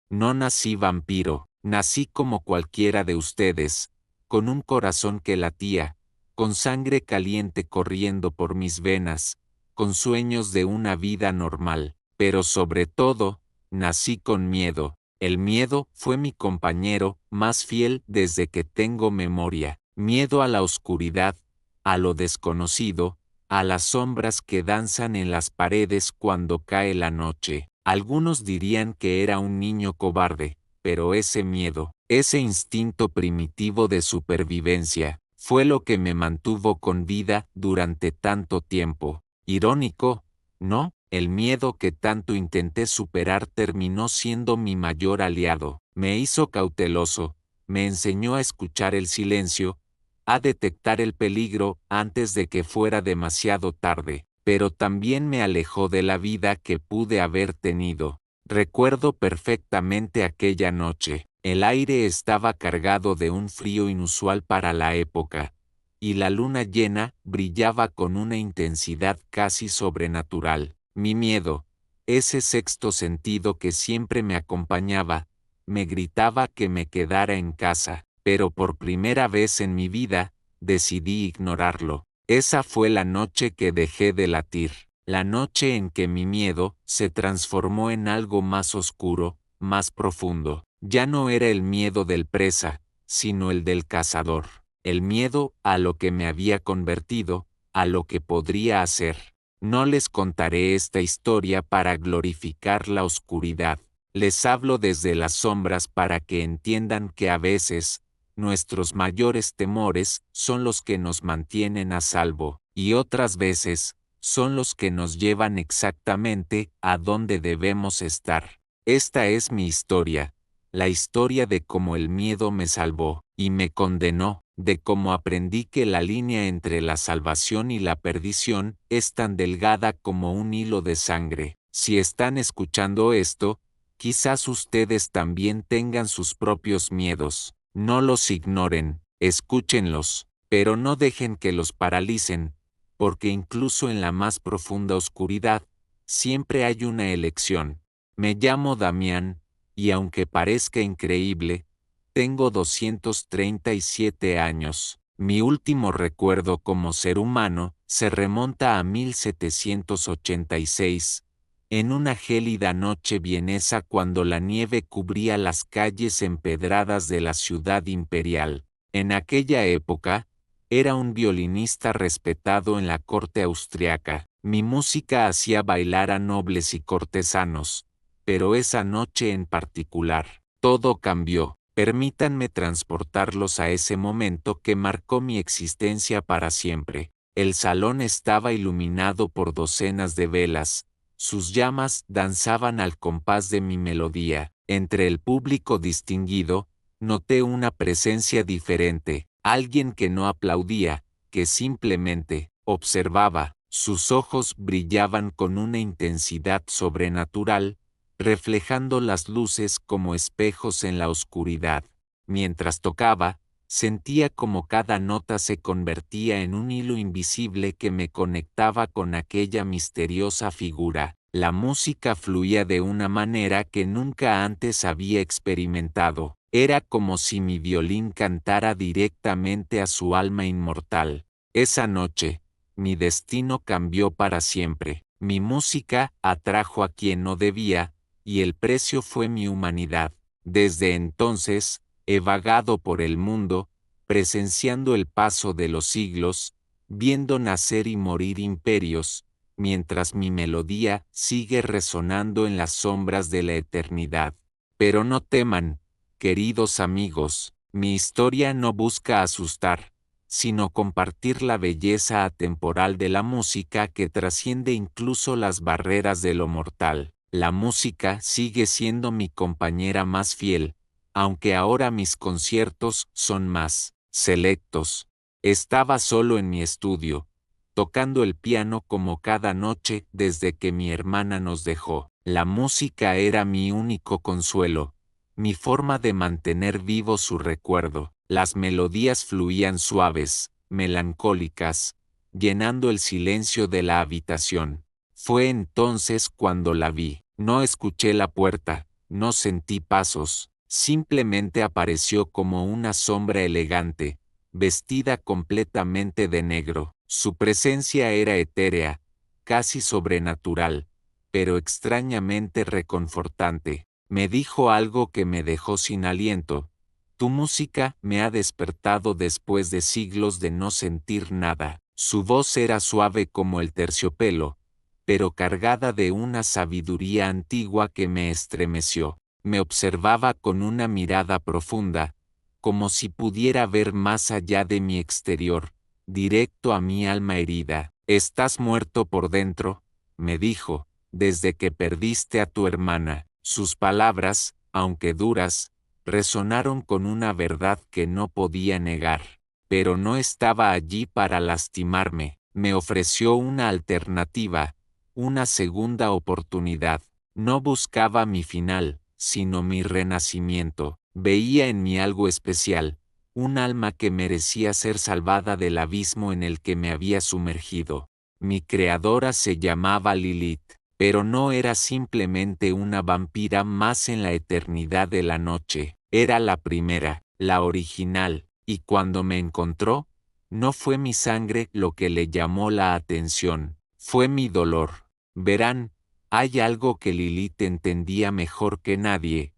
No nací vampiro, nací como cualquiera de ustedes, con un corazón que latía, con sangre caliente corriendo por mis venas, con sueños de una vida normal, pero sobre todo, nací con miedo. El miedo fue mi compañero más fiel desde que tengo memoria. Miedo a la oscuridad, a lo desconocido, a las sombras que danzan en las paredes cuando cae la noche. Algunos dirían que era un niño cobarde, pero ese miedo, ese instinto primitivo de supervivencia, fue lo que me mantuvo con vida durante tanto tiempo. Irónico, ¿no? El miedo que tanto intenté superar terminó siendo mi mayor aliado. Me hizo cauteloso, me enseñó a escuchar el silencio, a detectar el peligro antes de que fuera demasiado tarde, pero también me alejó de la vida que pude haber tenido. Recuerdo perfectamente aquella noche. El aire estaba cargado de un frío inusual para la época, y la luna llena brillaba con una intensidad casi sobrenatural. Mi miedo, ese sexto sentido que siempre me acompañaba, me gritaba que me quedara en casa, pero por primera vez en mi vida, decidí ignorarlo. Esa fue la noche que dejé de latir, la noche en que mi miedo se transformó en algo más oscuro, más profundo. Ya no era el miedo del presa, sino el del cazador, el miedo a lo que me había convertido, a lo que podría hacer. No les contaré esta historia para glorificar la oscuridad. Les hablo desde las sombras para que entiendan que a veces, nuestros mayores temores son los que nos mantienen a salvo, y otras veces, son los que nos llevan exactamente a donde debemos estar. Esta es mi historia, la historia de cómo el miedo me salvó y me condenó, de cómo aprendí que la línea entre la salvación y la perdición es tan delgada como un hilo de sangre. Si están escuchando esto, quizás ustedes también tengan sus propios miedos. No los ignoren, escúchenlos, pero no dejen que los paralicen, porque incluso en la más profunda oscuridad, siempre hay una elección. Me llamo Damián, y aunque parezca increíble, tengo 237 años. Mi último recuerdo como ser humano se remonta a 1786, en una gélida noche vienesa cuando la nieve cubría las calles empedradas de la ciudad imperial. En aquella época, era un violinista respetado en la corte austriaca. Mi música hacía bailar a nobles y cortesanos, pero esa noche en particular, todo cambió. Permítanme transportarlos a ese momento que marcó mi existencia para siempre. El salón estaba iluminado por docenas de velas, sus llamas danzaban al compás de mi melodía. Entre el público distinguido, noté una presencia diferente, alguien que no aplaudía, que simplemente observaba. Sus ojos brillaban con una intensidad sobrenatural, reflejando las luces como espejos en la oscuridad. Mientras tocaba, sentía como cada nota se convertía en un hilo invisible que me conectaba con aquella misteriosa figura. La música fluía de una manera que nunca antes había experimentado. Era como si mi violín cantara directamente a su alma inmortal. Esa noche, mi destino cambió para siempre. Mi música atrajo a quien no debía, y el precio fue mi humanidad. Desde entonces, he vagado por el mundo, presenciando el paso de los siglos, viendo nacer y morir imperios, mientras mi melodía sigue resonando en las sombras de la eternidad. Pero no teman, queridos amigos, mi historia no busca asustar, sino compartir la belleza atemporal de la música que trasciende incluso las barreras de lo mortal. La música sigue siendo mi compañera más fiel, aunque ahora mis conciertos son más selectos. Estaba solo en mi estudio, tocando el piano como cada noche desde que mi hermana nos dejó. La música era mi único consuelo, mi forma de mantener vivo su recuerdo. Las melodías fluían suaves, melancólicas, llenando el silencio de la habitación. Fue entonces cuando la vi. No escuché la puerta, no sentí pasos, simplemente apareció como una sombra elegante, vestida completamente de negro. Su presencia era etérea, casi sobrenatural, pero extrañamente reconfortante. Me dijo algo que me dejó sin aliento. Tu música me ha despertado después de siglos de no sentir nada. Su voz era suave como el terciopelo, pero cargada de una sabiduría antigua que me estremeció. Me observaba con una mirada profunda, como si pudiera ver más allá de mi exterior, directo a mi alma herida. Estás muerto por dentro, me dijo, desde que perdiste a tu hermana. Sus palabras, aunque duras, resonaron con una verdad que no podía negar. Pero no estaba allí para lastimarme. Me ofreció una alternativa, una segunda oportunidad. No buscaba mi final, sino mi renacimiento. Veía en mí algo especial, un alma que merecía ser salvada del abismo en el que me había sumergido. Mi creadora se llamaba Lilith, pero no era simplemente una vampira más en la eternidad de la noche. Era la primera, la original, y cuando me encontró, no fue mi sangre lo que le llamó la atención, fue mi dolor. Verán, hay algo que Lilith entendía mejor que nadie.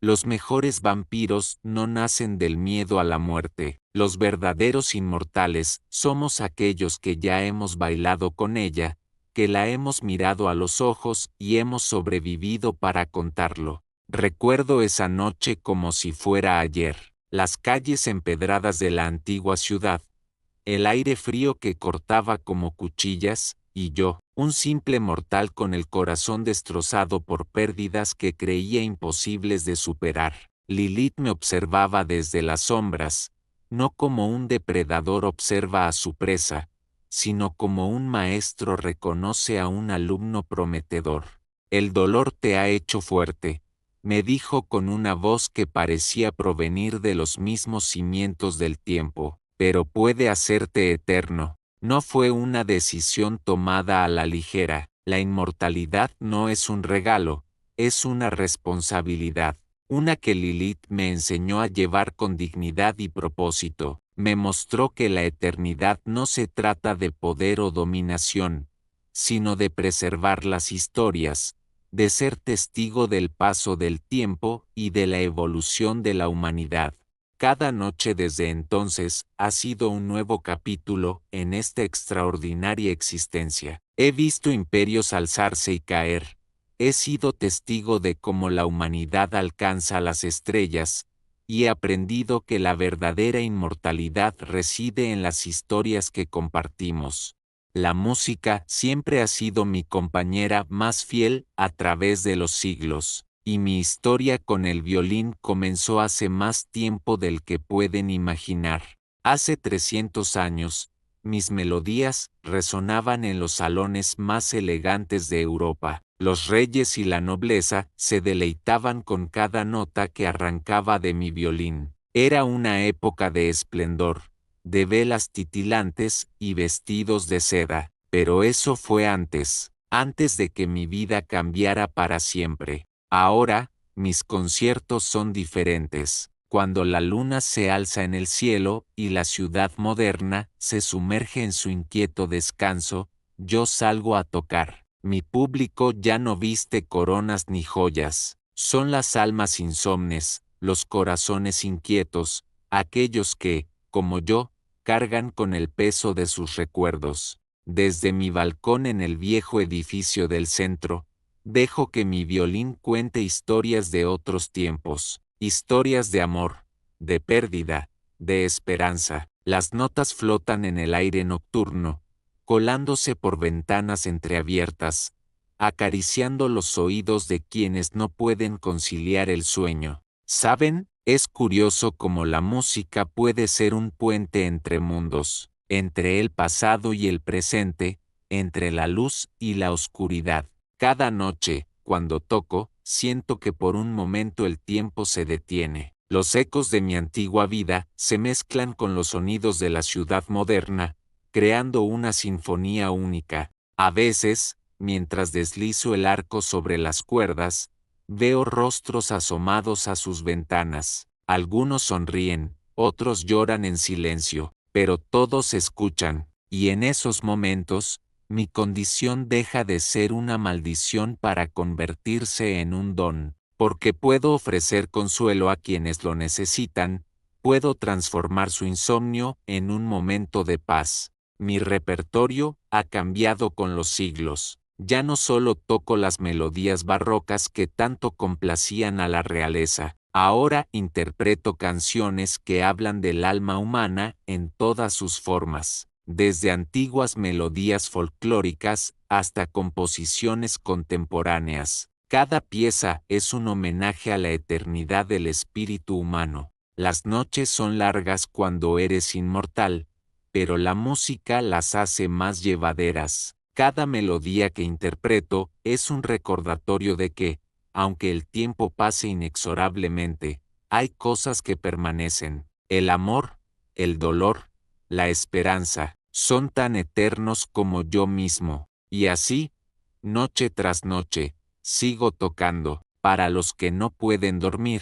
Los mejores vampiros no nacen del miedo a la muerte. Los verdaderos inmortales somos aquellos que ya hemos bailado con ella, que la hemos mirado a los ojos y hemos sobrevivido para contarlo. Recuerdo esa noche como si fuera ayer. Las calles empedradas de la antigua ciudad, el aire frío que cortaba como cuchillas, y yo, un simple mortal con el corazón destrozado por pérdidas que creía imposibles de superar. Lilith me observaba desde las sombras, no como un depredador observa a su presa, sino como un maestro reconoce a un alumno prometedor. El dolor te ha hecho fuerte, me dijo con una voz que parecía provenir de los mismos cimientos del tiempo, pero puede hacerte eterno. No fue una decisión tomada a la ligera. La inmortalidad no es un regalo, es una responsabilidad, una que Lilith me enseñó a llevar con dignidad y propósito. Me mostró que la eternidad no se trata de poder o dominación, sino de preservar las historias, de ser testigo del paso del tiempo y de la evolución de la humanidad. Cada noche desde entonces ha sido un nuevo capítulo en esta extraordinaria existencia. He visto imperios alzarse y caer. He sido testigo de cómo la humanidad alcanza las estrellas, y he aprendido que la verdadera inmortalidad reside en las historias que compartimos. La música siempre ha sido mi compañera más fiel a través de los siglos. Y mi historia con el violín comenzó hace más tiempo del que pueden imaginar. Hace 300 años, mis melodías resonaban en los salones más elegantes de Europa. Los reyes y la nobleza se deleitaban con cada nota que arrancaba de mi violín. Era una época de esplendor, de velas titilantes y vestidos de seda. Pero eso fue antes de que mi vida cambiara para siempre. Ahora, mis conciertos son diferentes. Cuando la luna se alza en el cielo y la ciudad moderna se sumerge en su inquieto descanso, yo salgo a tocar. Mi público ya no viste coronas ni joyas. Son las almas insomnes, los corazones inquietos, aquellos que, como yo, cargan con el peso de sus recuerdos. Desde mi balcón en el viejo edificio del centro, dejo que mi violín cuente historias de otros tiempos, historias de amor, de pérdida, de esperanza. Las notas flotan en el aire nocturno, colándose por ventanas entreabiertas, acariciando los oídos de quienes no pueden conciliar el sueño. ¿Saben? Es curioso cómo la música puede ser un puente entre mundos, entre el pasado y el presente, entre la luz y la oscuridad. Cada noche, cuando toco, siento que por un momento el tiempo se detiene. Los ecos de mi antigua vida se mezclan con los sonidos de la ciudad moderna, creando una sinfonía única. A veces, mientras deslizo el arco sobre las cuerdas, Veo rostros asomados a sus ventanas. Algunos sonríen, otros lloran en silencio, pero todos escuchan, y en esos momentos, mi condición deja de ser una maldición para convertirse en un don, porque puedo ofrecer consuelo a quienes lo necesitan, puedo transformar su insomnio en un momento de paz. Mi repertorio ha cambiado con los siglos. Ya no solo toco las melodías barrocas que tanto complacían a la realeza, ahora interpreto canciones que hablan del alma humana en todas sus formas, desde antiguas melodías folclóricas hasta composiciones contemporáneas. Cada pieza es un homenaje a la eternidad del espíritu humano. Las noches son largas cuando eres inmortal, pero la música las hace más llevaderas. Cada melodía que interpreto es un recordatorio de que, aunque el tiempo pase inexorablemente, hay cosas que permanecen. El amor, el dolor, la esperanza, son tan eternos como yo mismo. Y así, noche tras noche, sigo tocando, para los que no pueden dormir,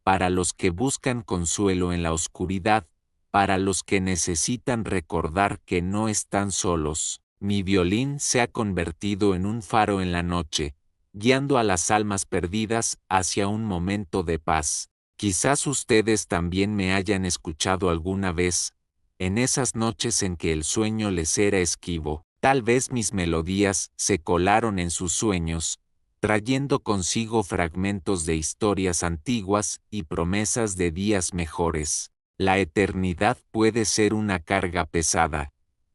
para los que buscan consuelo en la oscuridad, para los que necesitan recordar que no están solos. Mi violín se ha convertido en un faro en la noche, guiando a las almas perdidas hacia un momento de paz. Quizás ustedes también me hayan escuchado alguna vez, en esas noches en que el sueño les era esquivo. Tal vez mis melodías se colaron en sus sueños, trayendo consigo fragmentos de historias antiguas y promesas de días mejores. La eternidad puede ser una carga pesada,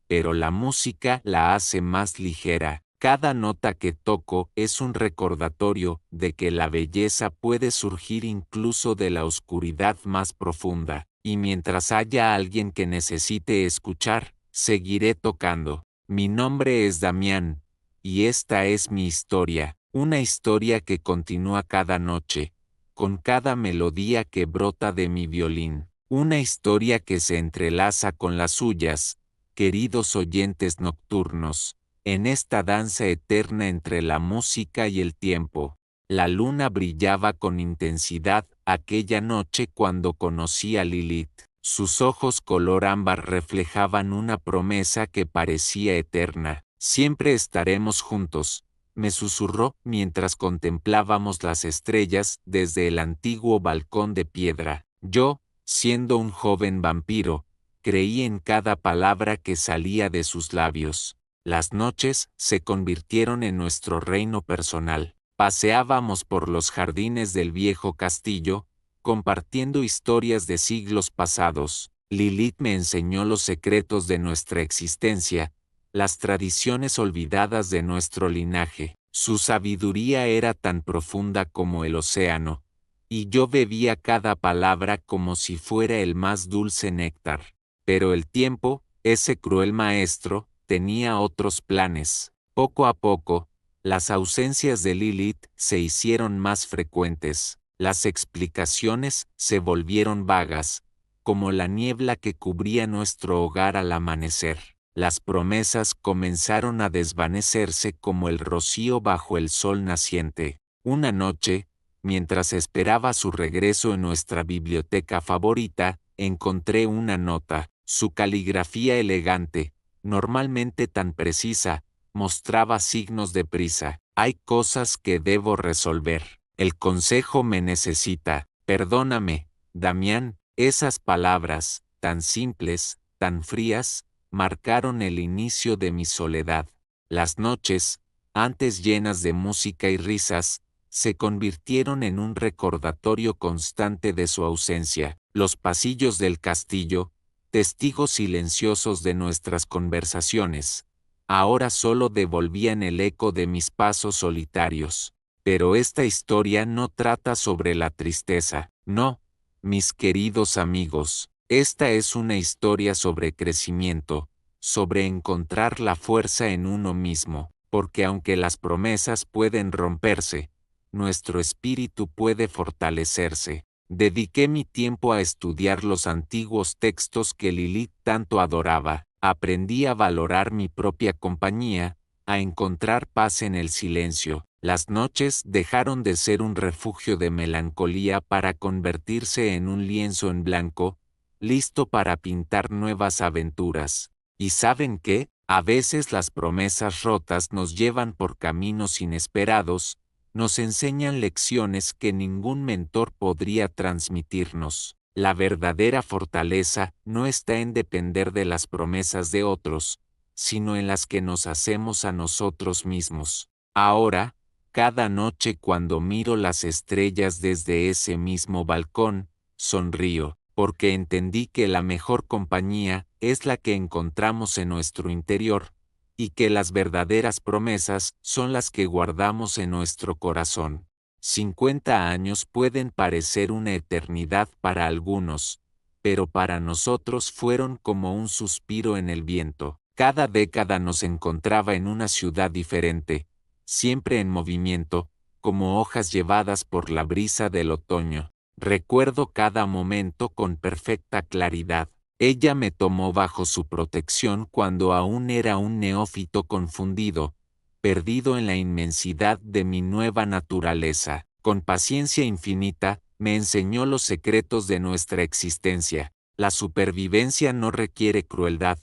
pero la música la hace más ligera. Cada nota que toco es un recordatorio de que la belleza puede surgir incluso de la oscuridad más profunda, y mientras haya alguien que necesite escuchar, seguiré tocando. Mi nombre es Damián, y esta es mi historia, una historia que continúa cada noche, con cada melodía que brota de mi violín. Una historia que se entrelaza con las suyas, queridos oyentes nocturnos, en esta danza eterna entre la música y el tiempo. La luna brillaba con intensidad aquella noche cuando conocí a Lilith. Sus ojos color ámbar reflejaban una promesa que parecía eterna. Siempre estaremos juntos, me susurró mientras contemplábamos las estrellas desde el antiguo balcón de piedra. Yo, siendo un joven vampiro, creí en cada palabra que salía de sus labios. Las noches se convirtieron en nuestro reino personal. Paseábamos por los jardines del viejo castillo, compartiendo historias de siglos pasados. Lilith me enseñó los secretos de nuestra existencia, las tradiciones olvidadas de nuestro linaje. Su sabiduría era tan profunda como el océano, y yo bebía cada palabra como si fuera el más dulce néctar. Pero el tiempo, ese cruel maestro, tenía otros planes. Poco a poco, las ausencias de Lilith se hicieron más frecuentes. Las explicaciones se volvieron vagas, como la niebla que cubría nuestro hogar al amanecer. Las promesas comenzaron a desvanecerse como el rocío bajo el sol naciente. Una noche, mientras esperaba su regreso en nuestra biblioteca favorita, encontré una nota. Su caligrafía elegante, normalmente tan precisa, mostraba signos de prisa. Hay cosas que debo resolver. El consejo me necesita. Perdóname, Damián. Esas palabras, tan simples, tan frías, marcaron el inicio de mi soledad. Las noches, antes llenas de música y risas, se convirtieron en un recordatorio constante de su ausencia. Los pasillos del castillo, testigos silenciosos de nuestras conversaciones, ahora solo devolvían el eco de mis pasos solitarios. Pero esta historia no trata sobre la tristeza, no, mis queridos amigos, esta es una historia sobre crecimiento, sobre encontrar la fuerza en uno mismo, porque aunque las promesas pueden romperse, nuestro espíritu puede fortalecerse. Dediqué mi tiempo a estudiar los antiguos textos que Lilith tanto adoraba. Aprendí a valorar mi propia compañía, a encontrar paz en el silencio. Las noches dejaron de ser un refugio de melancolía para convertirse en un lienzo en blanco, listo para pintar nuevas aventuras. ¿Y saben qué? A veces las promesas rotas nos llevan por caminos inesperados, nos enseñan lecciones que ningún mentor podría transmitirnos. La verdadera fortaleza no está en depender de las promesas de otros, sino en las que nos hacemos a nosotros mismos. Ahora, cada noche cuando miro las estrellas desde ese mismo balcón, sonrío, porque entendí que la mejor compañía es la que encontramos en nuestro interior, y que las verdaderas promesas son las que guardamos en nuestro corazón. 50 años pueden parecer una eternidad para algunos, pero para nosotros fueron como un suspiro en el viento. Cada década nos encontraba en una ciudad diferente, siempre en movimiento, como hojas llevadas por la brisa del otoño. Recuerdo cada momento con perfecta claridad. Ella me tomó bajo su protección cuando aún era un neófito confundido, perdido en la inmensidad de mi nueva naturaleza. Con paciencia infinita, me enseñó los secretos de nuestra existencia. La supervivencia no requiere crueldad,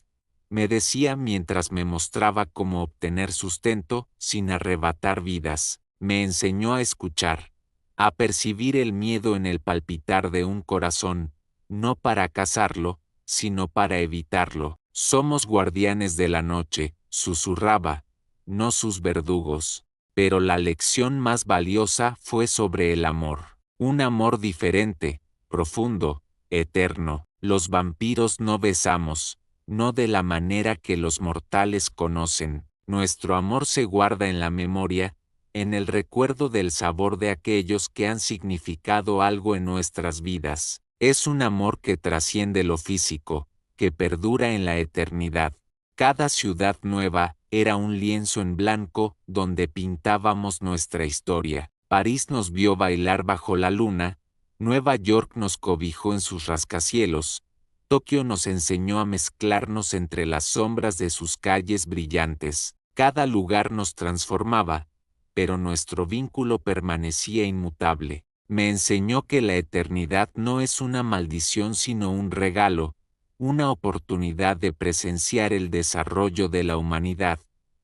me decía mientras me mostraba cómo obtener sustento sin arrebatar vidas. Me enseñó a escuchar, a percibir el miedo en el palpitar de un corazón, no para cazarlo, sino para evitarlo. Somos guardianes de la noche, susurraba, no sus verdugos. Pero la lección más valiosa fue sobre el amor. Un amor diferente, profundo, eterno. Los vampiros no besamos, no de la manera que los mortales conocen. Nuestro amor se guarda en la memoria, en el recuerdo del sabor de aquellos que han significado algo en nuestras vidas. Es un amor que trasciende lo físico, que perdura en la eternidad. Cada ciudad nueva era un lienzo en blanco donde pintábamos nuestra historia. París nos vio bailar bajo la luna, Nueva York nos cobijó en sus rascacielos, Tokio nos enseñó a mezclarnos entre las sombras de sus calles brillantes. Cada lugar nos transformaba, pero nuestro vínculo permanecía inmutable. Me enseñó que la eternidad no es una maldición sino un regalo, una oportunidad de presenciar el desarrollo de la humanidad,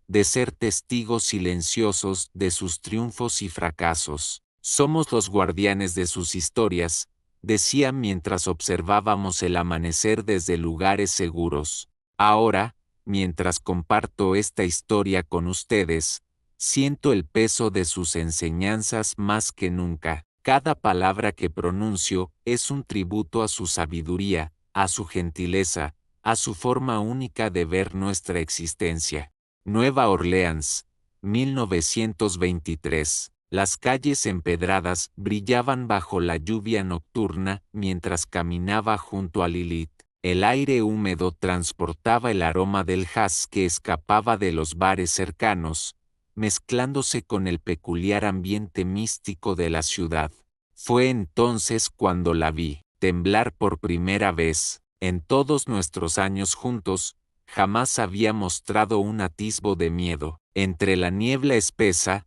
de ser testigos silenciosos de sus triunfos y fracasos. Somos los guardianes de sus historias, decía mientras observábamos el amanecer desde lugares seguros. Ahora, mientras comparto esta historia con ustedes, siento el peso de sus enseñanzas más que nunca. Cada palabra que pronuncio es un tributo a su sabiduría, a su gentileza, a su forma única de ver nuestra existencia. Nueva Orleans, 1923. Las calles empedradas brillaban bajo la lluvia nocturna mientras caminaba junto a Lilith. El aire húmedo transportaba el aroma del jazz que escapaba de los bares cercanos, mezclándose con el peculiar ambiente místico de la ciudad. Fue entonces cuando la vi temblar por primera vez. En todos nuestros años juntos, jamás había mostrado un atisbo de miedo. Entre la niebla espesa,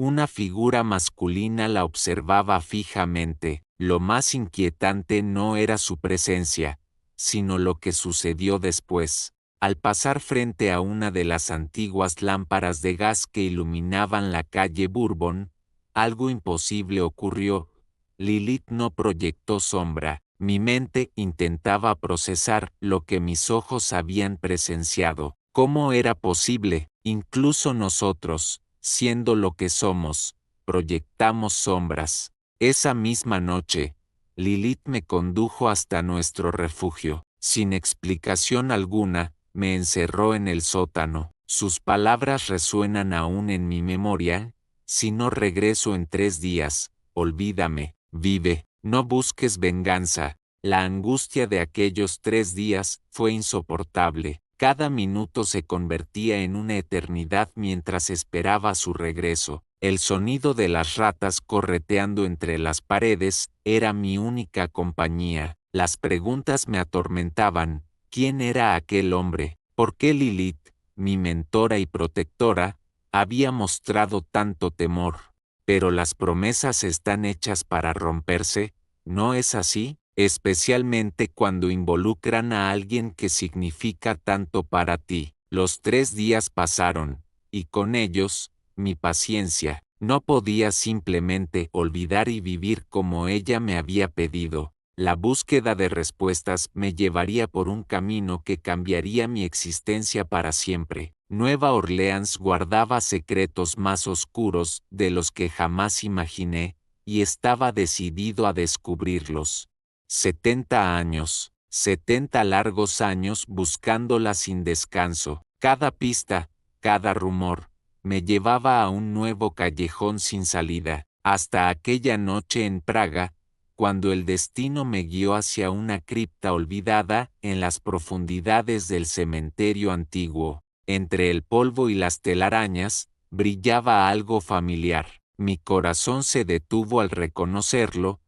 una figura masculina la observaba fijamente. Lo más inquietante no era su presencia, sino lo que sucedió después. Al pasar frente a una de las antiguas lámparas de gas que iluminaban la calle Bourbon, algo imposible ocurrió. Lilith no proyectó sombra. Mi mente intentaba procesar lo que mis ojos habían presenciado. ¿Cómo era posible? Incluso nosotros, siendo lo que somos, proyectamos sombras. Esa misma noche, Lilith me condujo hasta nuestro refugio. Sin explicación alguna, me encerró en el sótano. Sus palabras resuenan aún en mi memoria. Si no regreso en 3 días, olvídame, vive, no busques venganza. La angustia de aquellos 3 días fue insoportable. Cada minuto se convertía en una eternidad mientras esperaba su regreso. El sonido de las ratas correteando entre las paredes era mi única compañía. Las preguntas me atormentaban. ¿Quién era aquel hombre? ¿Por qué Lilith, mi mentora y protectora, había mostrado tanto temor. Pero las promesas están hechas para romperse, ¿no es así? Especialmente cuando involucran a alguien que significa tanto para ti. Los 3 días pasaron, y con ellos, mi paciencia. No podía simplemente olvidar y vivir como ella me había pedido. La búsqueda de respuestas me llevaría por un camino que cambiaría mi existencia para siempre. Nueva Orleans guardaba secretos más oscuros de los que jamás imaginé, y estaba decidido a descubrirlos. 70 años, 70 largos años buscándola sin descanso. Cada pista, cada rumor, me llevaba a un nuevo callejón sin salida, hasta aquella noche en Praga, cuando el destino me guió hacia una cripta olvidada en las profundidades del cementerio antiguo. Entre el polvo y las telarañas, brillaba algo familiar. Mi corazón se detuvo al reconocerlo,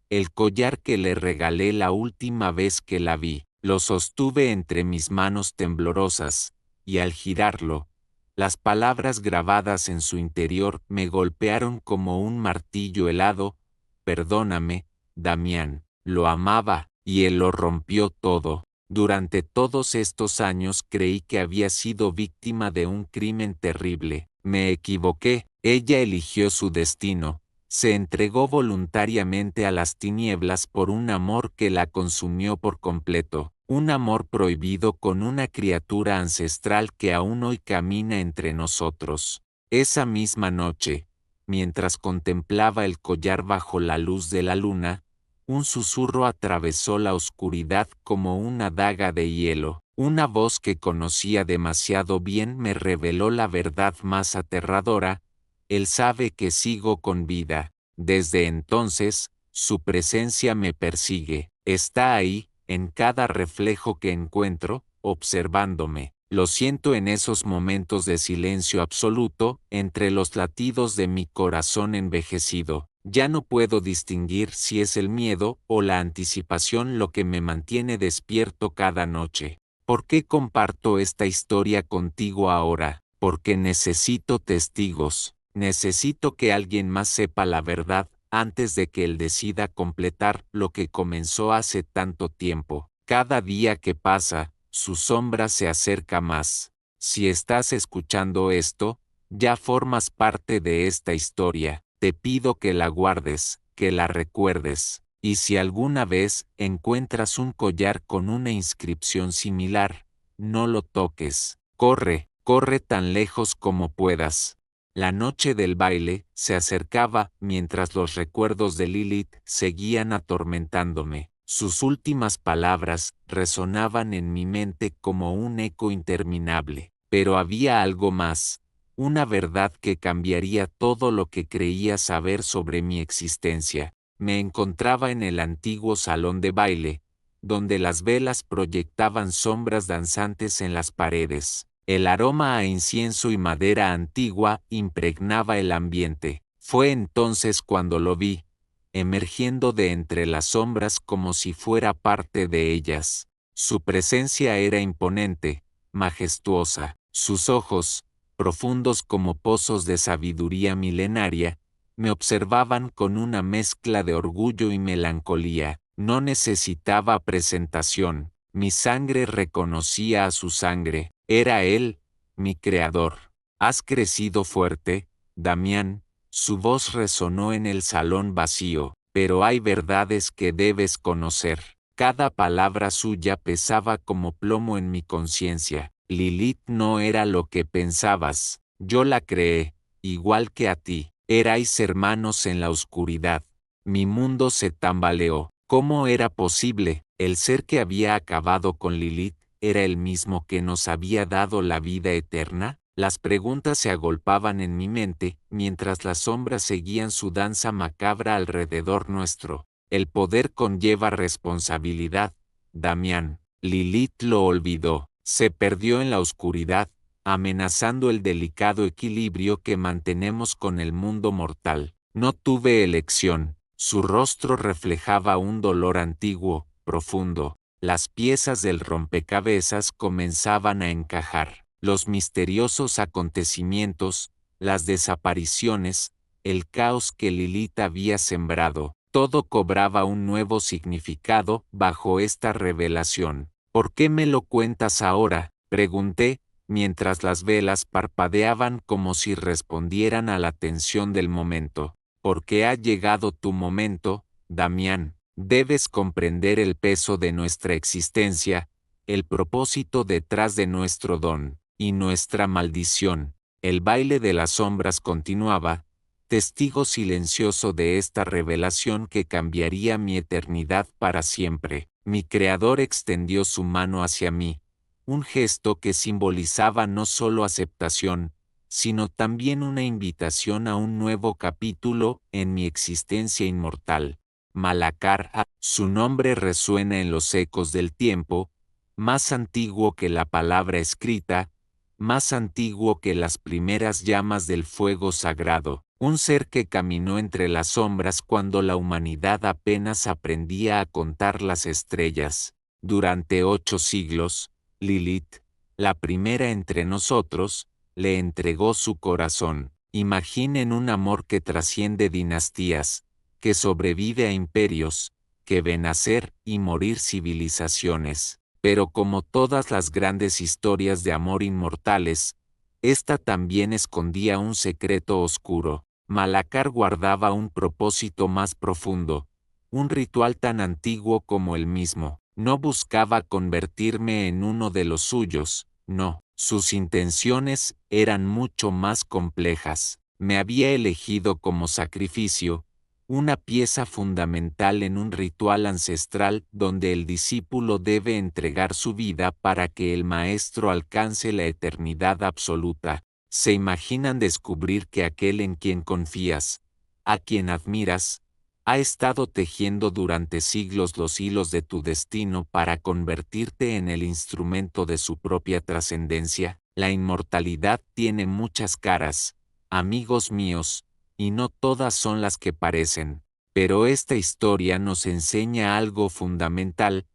el collar que le regalé la última vez que la vi. Lo sostuve entre mis manos temblorosas, y al girarlo, las palabras grabadas en su interior me golpearon como un martillo helado: perdóname, Damián. Lo amaba, y él lo rompió todo. Durante todos estos años creí que había sido víctima de un crimen terrible. Me equivoqué. Ella eligió su destino. Se entregó voluntariamente a las tinieblas por un amor que la consumió por completo. Un amor prohibido con una criatura ancestral que aún hoy camina entre nosotros. Esa misma noche, mientras contemplaba el collar bajo la luz de la luna, un susurro atravesó la oscuridad como una daga de hielo. Una voz que conocía demasiado bien me reveló la verdad más aterradora: él sabe que sigo con vida. Desde entonces, su presencia me persigue. Está ahí, en cada reflejo que encuentro, observándome. Lo siento en esos momentos de silencio absoluto, entre los latidos de mi corazón envejecido. Ya no puedo distinguir si es el miedo o la anticipación lo que me mantiene despierto cada noche. ¿Por qué comparto esta historia contigo ahora? Porque necesito testigos. Necesito que alguien más sepa la verdad antes de que él decida completar lo que comenzó hace tanto tiempo. Cada día que pasa, su sombra se acerca más. Si estás escuchando esto, ya formas parte de esta historia. Te pido que la guardes, que la recuerdes. Y si alguna vez encuentras un collar con una inscripción similar, no lo toques. Corre, corre tan lejos como puedas. La noche del baile se acercaba mientras los recuerdos de Lilith seguían atormentándome. Sus últimas palabras resonaban en mi mente como un eco interminable. Pero había algo más, una verdad que cambiaría todo lo que creía saber sobre mi existencia. Me encontraba en el antiguo salón de baile, donde las velas proyectaban sombras danzantes en las paredes. El aroma a incienso y madera antigua impregnaba el ambiente. Fue entonces cuando lo vi, emergiendo de entre las sombras como si fuera parte de ellas. Su presencia era imponente, majestuosa. Sus ojos, profundos como pozos de sabiduría milenaria, me observaban con una mezcla de orgullo y melancolía. No necesitaba presentación. Mi sangre reconocía a su sangre. Era él, mi creador. ¿Has crecido fuerte, Damián? Su voz resonó en el salón vacío. Pero hay verdades que debes conocer. Cada palabra suya pesaba como plomo en mi conciencia. Lilith no era lo que pensabas. Yo la creé, igual que a ti. Erais hermanos en la oscuridad. Mi mundo se tambaleó. ¿Cómo era posible? El ser que había acabado con Lilith ¿era el mismo que nos había dado la vida eterna? Las preguntas se agolpaban en mi mente, mientras las sombras seguían su danza macabra alrededor nuestro. El poder conlleva responsabilidad, Damián. Lilith lo olvidó. Se perdió en la oscuridad, amenazando el delicado equilibrio que mantenemos con el mundo mortal. No tuve elección. Su rostro reflejaba un dolor antiguo, profundo. Las piezas del rompecabezas comenzaban a encajar. Los misteriosos acontecimientos, las desapariciones, el caos que Lilith había sembrado, todo cobraba un nuevo significado bajo esta revelación. ¿Por qué me lo cuentas ahora?, pregunté, mientras las velas parpadeaban como si respondieran a la tensión del momento. Porque ha llegado tu momento, Damián. Debes comprender el peso de nuestra existencia, el propósito detrás de nuestro don, y nuestra maldición. El baile de las sombras continuaba, testigo silencioso de esta revelación que cambiaría mi eternidad para siempre. Mi Creador extendió su mano hacia mí, un gesto que simbolizaba no solo aceptación, sino también una invitación a un nuevo capítulo en mi existencia inmortal. Malacar, su nombre resuena en los ecos del tiempo, más antiguo que la palabra escrita, más antiguo que las primeras llamas del fuego sagrado, un ser que caminó entre las sombras cuando la humanidad apenas aprendía a contar las estrellas. Durante 8 siglos, Lilith, la primera entre nosotros, le entregó su corazón. Imaginen un amor que trasciende dinastías, que sobrevive a imperios, que ve nacer y morir civilizaciones. Pero como todas las grandes historias de amor inmortales, esta también escondía un secreto oscuro. Malacar guardaba un propósito más profundo, un ritual tan antiguo como él mismo. No buscaba convertirme en uno de los suyos, no. Sus intenciones eran mucho más complejas. Me había elegido como sacrificio, una pieza fundamental en un ritual ancestral donde el discípulo debe entregar su vida para que el maestro alcance la eternidad absoluta. ¿Se imaginan descubrir que aquel en quien confías, a quien admiras, ha estado tejiendo durante siglos los hilos de tu destino para convertirte en el instrumento de su propia trascendencia? La inmortalidad tiene muchas caras, amigos míos, y no todas son las que parecen. Pero esta historia nos enseña algo fundamental.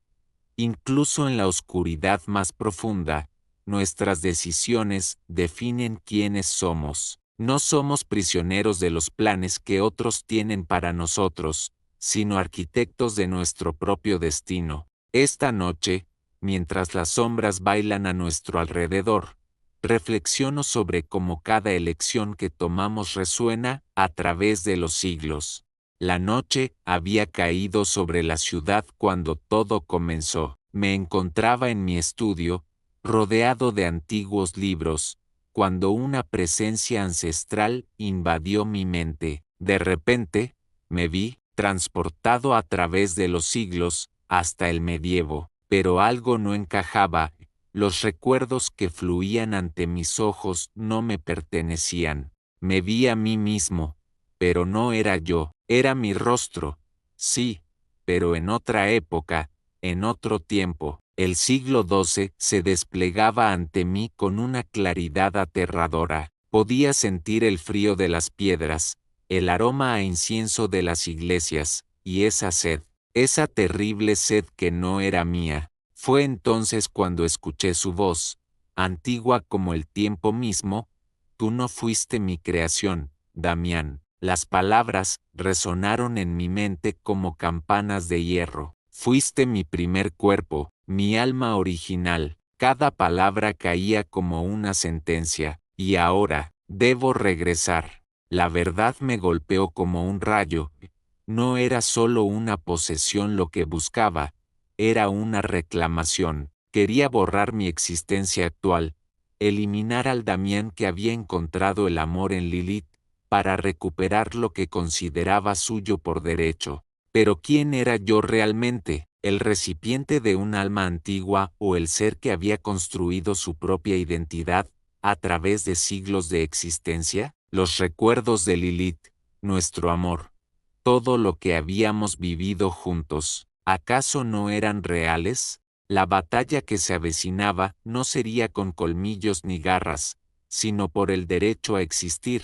Incluso en la oscuridad más profunda, nuestras decisiones definen quiénes somos. No somos prisioneros de los planes que otros tienen para nosotros, sino arquitectos de nuestro propio destino. Esta noche, mientras las sombras bailan a nuestro alrededor, reflexiono sobre cómo cada elección que tomamos resuena a través de los siglos. La noche había caído sobre la ciudad cuando todo comenzó. Me encontraba en mi estudio, rodeado de antiguos libros, cuando una presencia ancestral invadió mi mente. De repente, me vi transportado a través de los siglos, hasta el medievo, pero algo no encajaba. Los recuerdos que fluían ante mis ojos no me pertenecían. Me vi a mí mismo, pero no era yo, era mi rostro, sí, pero en otra época, en otro tiempo. El siglo XII se desplegaba ante mí con una claridad aterradora. Podía sentir el frío de las piedras, el aroma a incienso de las iglesias, y esa sed, esa terrible sed que no era mía. Fue entonces cuando escuché su voz, antigua como el tiempo mismo: tú no fuiste mi creación, Damián. Las palabras resonaron en mi mente como campanas de hierro. Fuiste mi primer cuerpo, mi alma original. Cada palabra caía como una sentencia, y ahora, debo regresar. La verdad me golpeó como un rayo. No era solo una posesión lo que buscaba, era una reclamación. Quería borrar mi existencia actual, eliminar al Damián que había encontrado el amor en Lilith, para recuperar lo que consideraba suyo por derecho. Pero ¿quién era yo realmente? ¿El recipiente de un alma antigua o el ser que había construido su propia identidad a través de siglos de existencia? Los recuerdos de Lilith, nuestro amor, todo lo que habíamos vivido juntos, ¿acaso no eran reales? La batalla que se avecinaba no sería con colmillos ni garras, sino por el derecho a existir,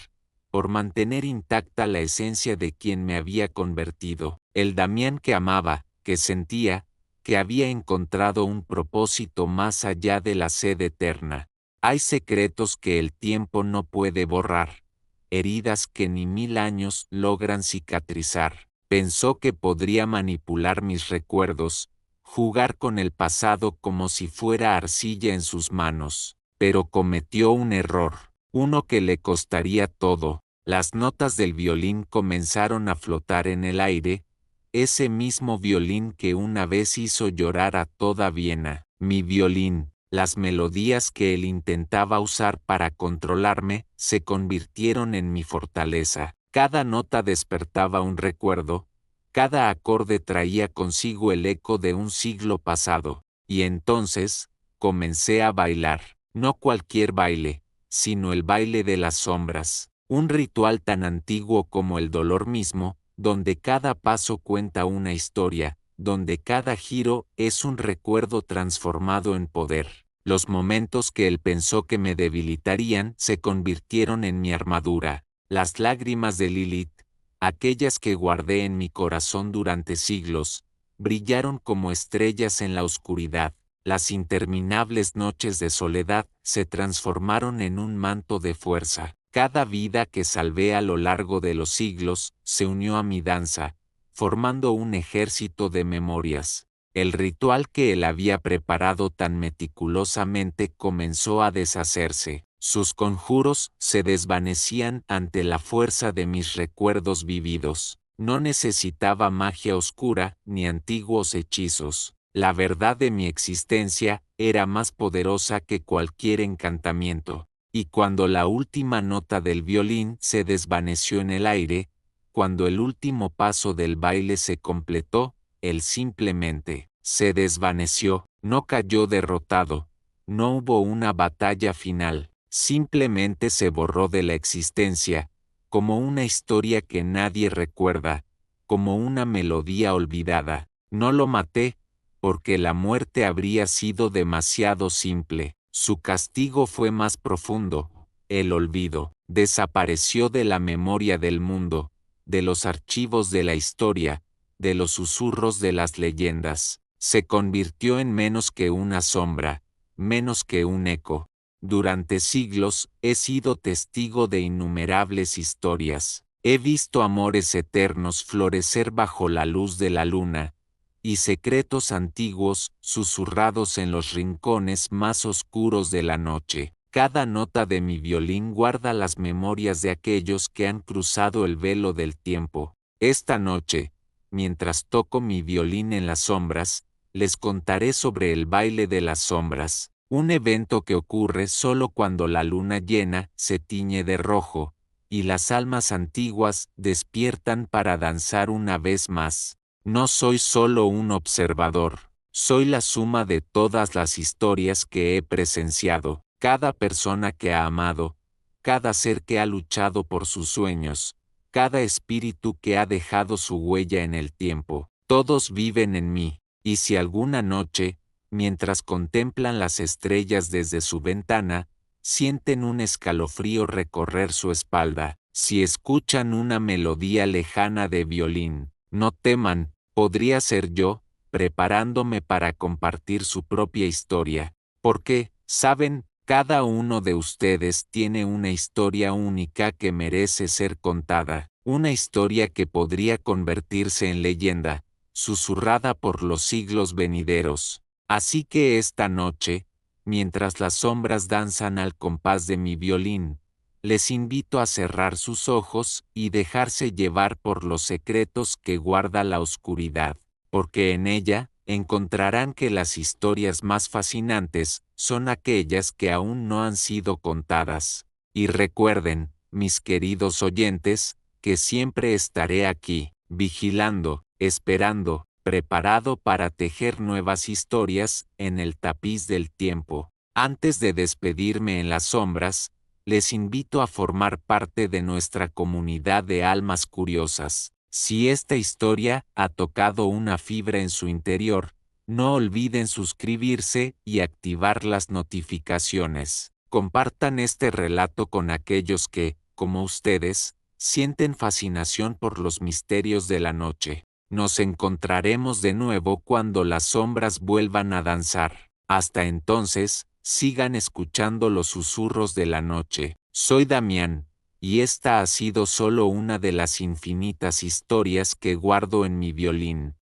por mantener intacta la esencia de quien me había convertido. El Damián que amaba, que sentía, que había encontrado un propósito más allá de la sed eterna. Hay secretos que el tiempo no puede borrar. heridas que ni 1000 años logran cicatrizar. Pensó que podría manipular mis recuerdos, jugar con el pasado como si fuera arcilla en sus manos, pero cometió un error, uno que le costaría todo. Las notas del violín comenzaron a flotar en el aire, ese mismo violín que una vez hizo llorar a toda Viena. Mi violín, las melodías que él intentaba usar para controlarme, se convirtieron en mi fortaleza. Cada nota despertaba un recuerdo, cada acorde traía consigo el eco de un siglo pasado, y entonces, comencé a bailar, no cualquier baile, sino el baile de las sombras, un ritual tan antiguo como el dolor mismo, donde cada paso cuenta una historia, donde cada giro es un recuerdo transformado en poder. Los momentos que él pensó que me debilitarían se convirtieron en mi armadura. Las lágrimas de Lilith, aquellas que guardé en mi corazón durante siglos, brillaron como estrellas en la oscuridad. Las interminables noches de soledad se transformaron en un manto de fuerza. Cada vida que salvé a lo largo de los siglos se unió a mi danza, formando un ejército de memorias. El ritual que él había preparado tan meticulosamente comenzó a deshacerse. Sus conjuros se desvanecían ante la fuerza de mis recuerdos vividos. No necesitaba magia oscura ni antiguos hechizos. La verdad de mi existencia era más poderosa que cualquier encantamiento. Y cuando la última nota del violín se desvaneció en el aire, cuando el último paso del baile se completó, él simplemente se desvaneció, no cayó derrotado, no hubo una batalla final, simplemente se borró de la existencia, como una historia que nadie recuerda, como una melodía olvidada. No lo maté, porque la muerte habría sido demasiado simple. Su castigo fue más profundo, el olvido. Desapareció de la memoria del mundo, de los archivos de la historia, de los susurros de las leyendas. Se convirtió en menos que una sombra, menos que un eco. Durante siglos he sido testigo de innumerables historias. He visto amores eternos florecer bajo la luz de la luna, y secretos antiguos susurrados en los rincones más oscuros de la noche. Cada nota de mi violín guarda las memorias de aquellos que han cruzado el velo del tiempo. Esta noche, mientras toco mi violín en las sombras, les contaré sobre el baile de las sombras, un evento que ocurre solo cuando la luna llena se tiñe de rojo, y las almas antiguas despiertan para danzar una vez más. No soy solo un observador, soy la suma de todas las historias que he presenciado, cada persona que ha amado, cada ser que ha luchado por sus sueños, cada espíritu que ha dejado su huella en el tiempo. Todos viven en mí, y si alguna noche, mientras contemplan las estrellas desde su ventana, sienten un escalofrío recorrer su espalda, si escuchan una melodía lejana de violín, no teman, podría ser yo, preparándome para compartir su propia historia, porque, saben, cada uno de ustedes tiene una historia única que merece ser contada, una historia que podría convertirse en leyenda, susurrada por los siglos venideros. Así que esta noche, mientras las sombras danzan al compás de mi violín, les invito a cerrar sus ojos y dejarse llevar por los secretos que guarda la oscuridad, porque en ella encontrarán que las historias más fascinantes son aquellas que aún no han sido contadas. Y recuerden, mis queridos oyentes, que siempre estaré aquí, vigilando, esperando, preparado para tejer nuevas historias en el tapiz del tiempo. Antes de despedirme en las sombras, les invito a formar parte de nuestra comunidad de almas curiosas. Si esta historia ha tocado una fibra en su interior, no olviden suscribirse y activar las notificaciones. Compartan este relato con aquellos que, como ustedes, sienten fascinación por los misterios de la noche. Nos encontraremos de nuevo cuando las sombras vuelvan a danzar. Hasta entonces, sigan escuchando los susurros de la noche. Soy Damián, y esta ha sido solo una de las infinitas historias que guardo en mi violín.